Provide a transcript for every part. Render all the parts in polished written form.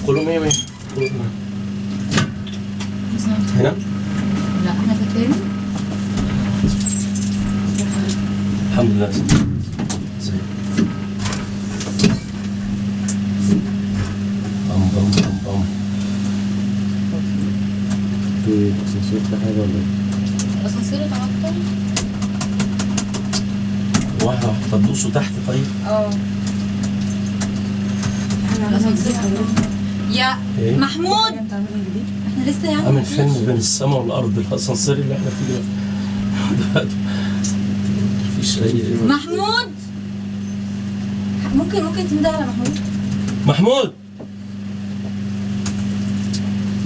كله 100 100 كله هنا؟ لا احنا في التاني. الحمد لله زي بام بام بام بام. في اسانسير في حاجه ولا ايه؟ الاسانسير اتعطل. واحدة هتدوسوا تحت طيب؟ الاسانسير يا إيه؟ محمود احنا لسه يعني عامل فيلم بين السماء والارض الاسانسير اللي احنا فيه ده. مفيش اي محمود ممكن تنده على محمود. محمود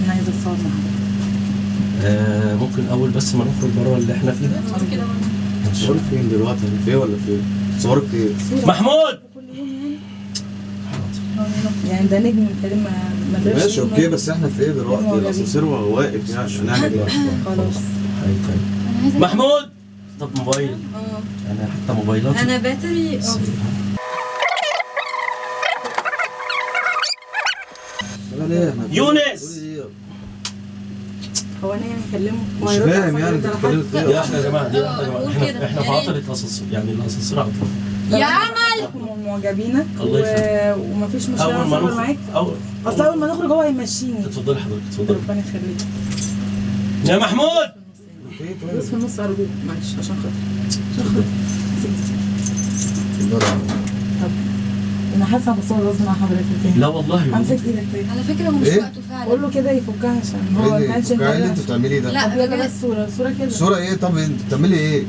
انا عايزه اتصور مع حضرتك. ممكن اول بس ما نخرج بره اللي احنا فيه ده. كده صورك فين دلوقتي؟ فين ولا فين؟ صورك فين؟ محمود كل يوم يعني ده نجم كريم مدرسه. ماشي اوكي، بس احنا في ايه دلوقتي؟ الاسانسير واقف يعني هنعمل ايه؟ خلاص. طيب انا عايزه محمود. طب موبايل انا حتى موبايلاتي انا باتري لا ليه احنا يونس. هو انا يعني اكلمه مش فاهم يعني انت بتتكلم في ايه؟ يا احنا يا جماعه دي قول كده. احنا في عطله اسانسير، يعني الاسانسير عطله. يا امل معجبينك الله يخليك. ومفيش مشكله اول ما اصور نخرج معاك. اصل اول ما نخرج هو هيمشيني. اتفضلي حضرتك اتفضلي. ربنا يخليك. يا محمود بص في النص ارجوك معلش عشان خاطر طب انا حاسه بصور غصب عن حضرتك تاني. لا والله امسك ايدك تاني. على فكره هو مش إيه؟ وقته فعلا. قول له كده يفكها عشان هو ما كانش ايه اللي انت بتعملي ايه ده؟ لا طب يلا بجد. بس صوره كده. صورة ايه؟ طب انت بتعملي ايه؟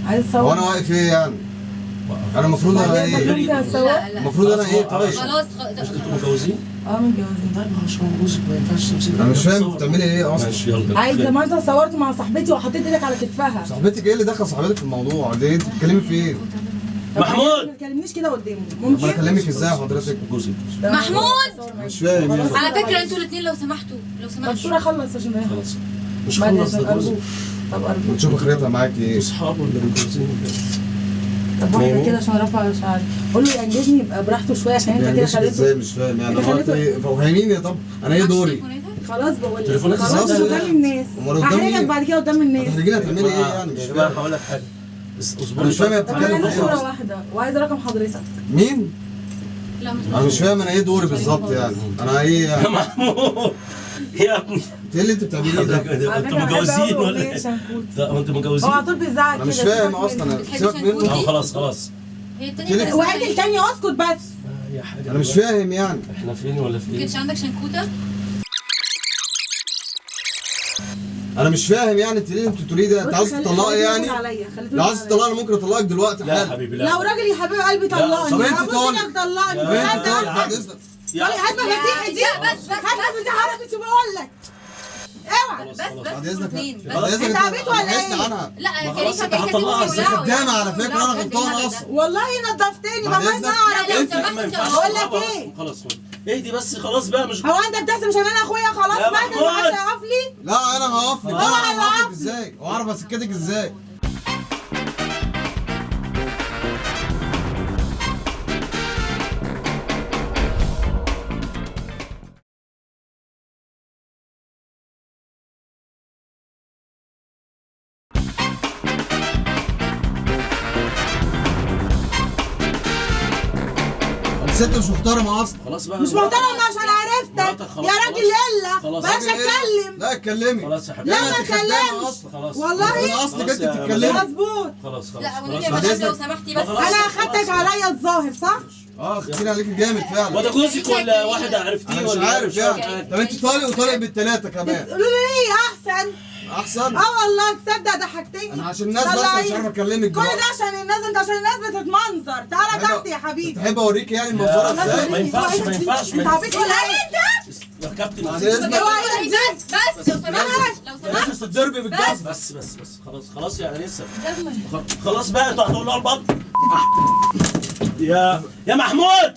عايز هو اصور. انا واقف ايه يعني؟ انا المفروض انا بعدين ايه؟ ممكن اتصور. لا لا المفروض انا ايه طيب؟ خلاص مش انتوا متجوزين؟ متجوزين. طيب مش هو جوزك ما ينفعش تمسكي. انا مش فاهم بتعملي ايه اصلا؟ ماشي يلا. عايز لما انت صورت مع صاحبتي وحطيت ايدك على كتفها. صاحبتك ايه اللي دخل صاحبتك في الموضوع؟ دي انت بتتكلمي في ايه؟ محمود ما تكلمنيش كده قدامه ما ممكن. اكلمك ازاي حضرتك؟ جوزك محمود مش فاهم يعني. على فكره انتوا الاثنين لو سمحتوا طب صوره خلص عشان ده خلاص مش بعد خلص عشان ده جوزك. ارجوك. طب ارجوك. ونشوف اخرتها معاكي ايه؟ اصحابه اللي متجوزين طب واحده كده عشان رفع شعري. قول له ينجزني يبقى براحته شويه عشان انت كده يعني ازاي خليته. مش فاهم يعني؟ انت هو خليته- ايه؟ فهميني طب انا ايه دوري؟ خلاص بقول لك تليفونات خلاص ازاي؟ قدام الناس. امال قدام هحرجك مين؟ بعد كده قدام الناس. هتخرجيني هتعملي ايه يعني؟ مش يا جماعه فاهم. هقول لك حاجه بس اصبروا. انا مش فاهم هي طب انا بتتكلم عايزه في ايه صوره اصلا؟ واحده وعايزه رقم حضرتك. مين؟ لا انا مش فاهم انا ايه دوري بالظبط يعني؟ انا ايه يا يعني؟ محمود يا ابني ايه اللي انت بتعمليه ده؟ انتوا متجوزين ولا ايه؟ لا انتوا متجوزين؟ هو على طول بيزعق كده. انا مش فاهم اصلا سيبك منه. خلاص هي التانية وعيد التاني اسكت بس. يا حاجه انا مش فاهم يعني. احنا فين ولا في ما ايه؟ كانش عندك شنكوته؟ انا مش فاهم يعني انت ليه انت بتقولي ده؟ انت عاوز تطلقي يعني؟ لو عاوز تطلقي انا ممكن اطلقك دلوقتي لا يا حالا. حبيبي لا لو راجل يا حبيب قلبي طب طلقني. انت هبص طالق. لك طلقني. طب انت هات طالق هات بعد اذنك. هات مفاتيحي دي. بس هات مفاتيح عربي شو بقول لك. اوعى. بعد اذنك اتنين بعد اذنك انت عبيط ولا بحثت ايه؟ عنها. لا ما كريمه خلاص انت كريمه هتطلقها. سيبهم بس يولعوا. خدامة على فكرة انا غلطان اصلا. والله نضفتني بعد ما إذنك. اعرف. لا، لو انت ما ينفعش. بقول لك ايه؟ خلاص اهدي بس خلاص بقى مش هو انت بتحسب عشان انا اخويا خلاص يا بقى انت محمود. محدش هيقف لي؟ لا انا هقف لك. هو انا هقف هيوقفني. لك ازاي؟ واعرف اسكتك ازاي؟ الست مش محترمة اصلا. خلاص بقى مش محترم عشان عرفتك مراتك خلاص. يا راجل يلا خلاص. بلاش راجل إيه؟ اتكلم. لا اتكلمي. خلاص يا حبيبي لا لا، ما انت خدامة اتكلمش اصلا. خلاص والله انا اصلك خلاص انت يا بتتكلمي. مظبوط. خلاص لا خلاص قولوا خلاص لي يا بعد مدام لو إذنك. سمحتي بس خلاص. انا اخدتك عليا الظاهر صح؟ اه خدتيني عليك جامد هو فعلا. ده جوزك ولا واحدة عرفتيه انا مش ولا عارف يعني؟ يعني. طب انت طالق وطالق بالثلاثة كمان. قولوا لي ايه احسن؟ احسن. اه والله تصدق ضحكتني. انا عشان الناس بس مش عارف اكلمك كل دلوقتي. ده عشان الناس انت عشان الناس بتتمنظر تعالى تحت يا حبيبي. تحب اوريك يعني المنظره لا، ازاي؟ ما ينفعش ما ينفعش انت عبيط ولا ايه؟ يا كابتن بعد اذنك. اوعى ايدك دي. بس لو سمحت لو سمحت لازم تتضربي بالجزم. بس خلاص يا انسه خلاص بقى انتوا هتقولوا على البط يا محمود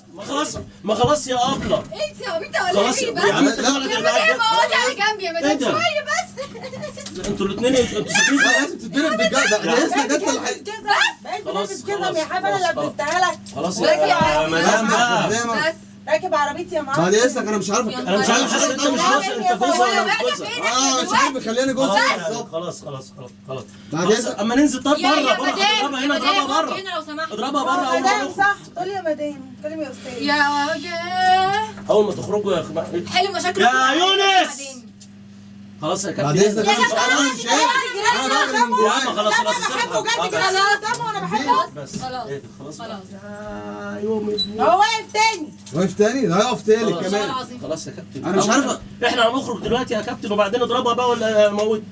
ما خلاص يا ابله انت عبيطه ولا خلاص ايه بس؟ يا عم لا، يا مدام اقعدي على جنب يا ايه مدام ده؟ شويه بس. انتوا الاثنين انتوا ساكتين لازم تتضرب بالجزم. ده اذنك انت اللي بقيت خلاص، لابس جزم خلاص، يا حبيبي انا خلاص، لبستها لك. خلاص خلاص بس يا مدام بقى. بس راكب عربيتي يا معلم. بعد اذنك انا مش عارف انا مش عارف حاسس انت مش جوزها، انت جوزها ولا مش جوزها؟ مش عارف خليني جوزها بالظبط. خلاص خلاص خلاص خلاص. بعد اذنك اما ننزل طب يا بره بره، مدام اضربها هنا، اضربها بره، هنا لو سمحت. اضربها بره اول ما مدام نخرج. صح، تقول يا مدام، كلمي يا استاذ. يا اول ما تخرجوا يا اخوان. حلو مشاكل يا يونس! خلاص يا بعد كابتن. اذنك انا مش عارف انا مش قادر. انا بعمل من يا عم جوايا. خلاص خلاص بحبه بجد كده، خلاص انا قدامه وانا بحبه. بس خلاص. ايه ده؟ خلاص خلاص. يا يوم هو واقف تاني. واقف تاني؟ ده هيقف تاني خلاص. والله كمان. العظيم. خلاص يا كابتن. أنا مش عارف. احنا هنخرج دلوقتي يا كابتن وبعدين اضربها بقى ولا موت.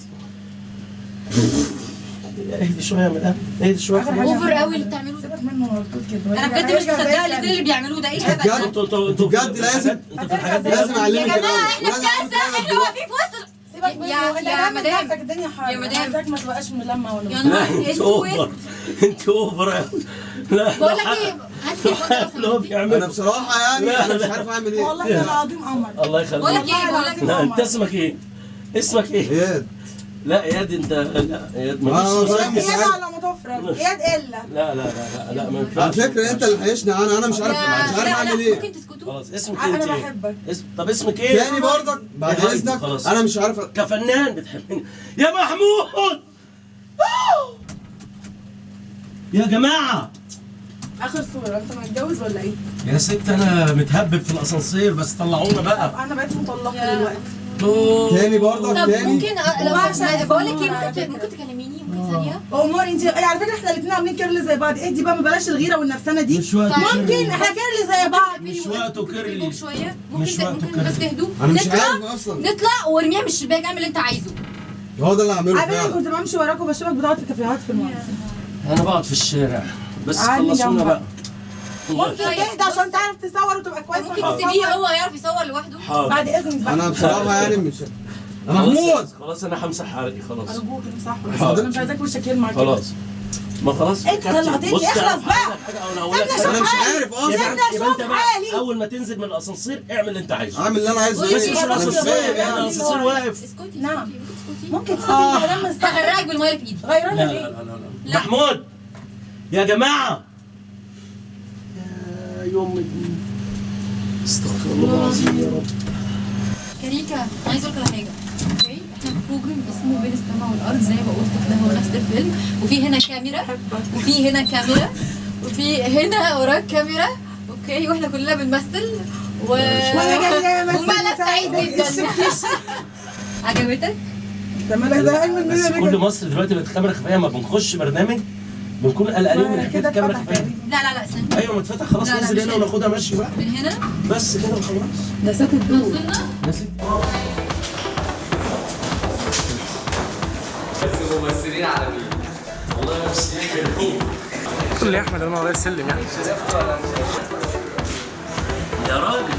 اهدي شويه يا مدام، اهدي شويه. اوفر قوي اللي بتعملوه ده. سيبك منه مردود كده. انا بجد مش مصدقه اللي بيعملوه ده. ايه الهبل ده؟ انتوا بجد لازم- انتوا في الحاجات دي لازم اعلمك يا جماعه الأول. احنا ولازم أعلمك كارثه، الأول احنا دلوقتي. واقفين في وسط. سيبك منه. يا انت جنب مدام. نفسك، الدنيا حر. يا مدام. عايزاك ما تبقاش ملمع ولا يا لا نهار انت اوفر، اسود. انت اوفر يا لا بقول لك ايه، هات لي الواد اللي هو ده. انا بيعمله. بصراحه يعني لا، انا مش لا. عارف اعمل ايه. والله العظيم قمر. الله يخليك. بقول لك ايه، بقول لك لا انت اسمك ايه؟ اسمك ايه؟ اياد. لا اياد انت، لا اياد آه، ماليش. فاهم. اياد على ما تفرج، اياد الا. لا لا لا لا ما على ينفعش. فكره انت اللي حيشني، انا مش عارف اعمل ايه. ممكن تسكتوا؟ خلاص اسمك انا انت ايه؟ بحبك. طب اسمك ايه؟ تاني برضك بعد يا حبيبي، اذنك خلاص. انا مش عارف. كفنان بتحبني يا محمود. يا جماعه اخر صورة، انت متجوز ولا ايه؟ يا ست انا متهبب في الاسانسير بس طلعونا بقى. انا بقيت مطلقة يا. دلوقتي. تاني برضك طب تاني. ممكن لو وعشان بقول لك ايه، ممكن تكلميني ممكن ثانيه. امور انت على فكرة احنا الاثنين عاملين كيرلي زي بعض، اهدي بقى ما بلاش الغيرة والنفسانة دي. مش وقت طيب. ممكن احنا كيرلي زي بعض. مش وقته كيرلي. شويه مش ممكن وقته ممكن بس كيرلي. تهدوا. انا مش نطلع عارف اصلا. نطلع وارميها من الشباك، اعمل اللي انت عايزه. هو ده اللي هعمله على فكرة فعلا. كنت بمشي وراك وبشوفك بتقعد في كافيهات في المنصة. انا بقعد في الشارع بس عادي خلصونا جنبك. بقى. ممكن تهدى عشان تعرف تصور وتبقى كويس. ممكن وأنت تسيبيه بتصور. هو هيعرف يصور لوحده. حاضر. بعد اذنك بقى. انا بصراحه يعني مش يا خلاص، محمود. خلاص انا همسح عرقي خلاص. ارجوك صح. حاضر. انا مش عايزاك وشك يلمع كده. خلاص ما خلاص يا انت كابتن. طلعتني، بص اخلص تعرف بقى. حاجة أو أنا هقول لك سيبني حاجة. انا مش حالي. عارف اصلا. يبقى سيبني يبقى انت اشوف بقى حالي. اول ما تنزل من الاسانسير اعمل اللي انت عايزه. اعمل اللي انا عايزه. قولي بس لي مش خلاص الاسانسير يا يعني بابا. الاسانسير واقف. اسكتي نعم. اسكتي. ممكن تسكتي كلام من استغرقك بالميه اللي في ايدي. لا غيرنا لا ليه؟ لا لا لا محمود يا جماعه يا يوم استغفر الله العظيم يا رب. كريكا عايز اقول لك على حاجه. اوكي احنا في بروجرام اسمه بين السماء والارض زي ما قلت كده، هو نفس الفيلم، وفي هنا كاميرا وفي هنا كاميرا وفي هنا وراك كاميرا. اوكي واحنا كلنا بنمثل وانا جايه امثل. وملك سعيد جدا. عجبتك؟ انت مالك زهقان مننا بس ليه كل كده؟ مصر دلوقتي بقت كاميرا خفيه، ما بنخش برنامج بنكون قلقانين من حكايه كده الكاميرا اتفتح خفيه. تقريبا. لا لا لا استنى. ايوه ما اتفتح خلاص، لا، لا، ننزل مش هنا هنا. وناخدها مشي بقى من هنا بس كده وخلاص. ده سات الدور. وصلنا. نازل. ممثلين عالميين. والله نفسي قول لي يا احمد انا ورايا السلم يعني. يا راجل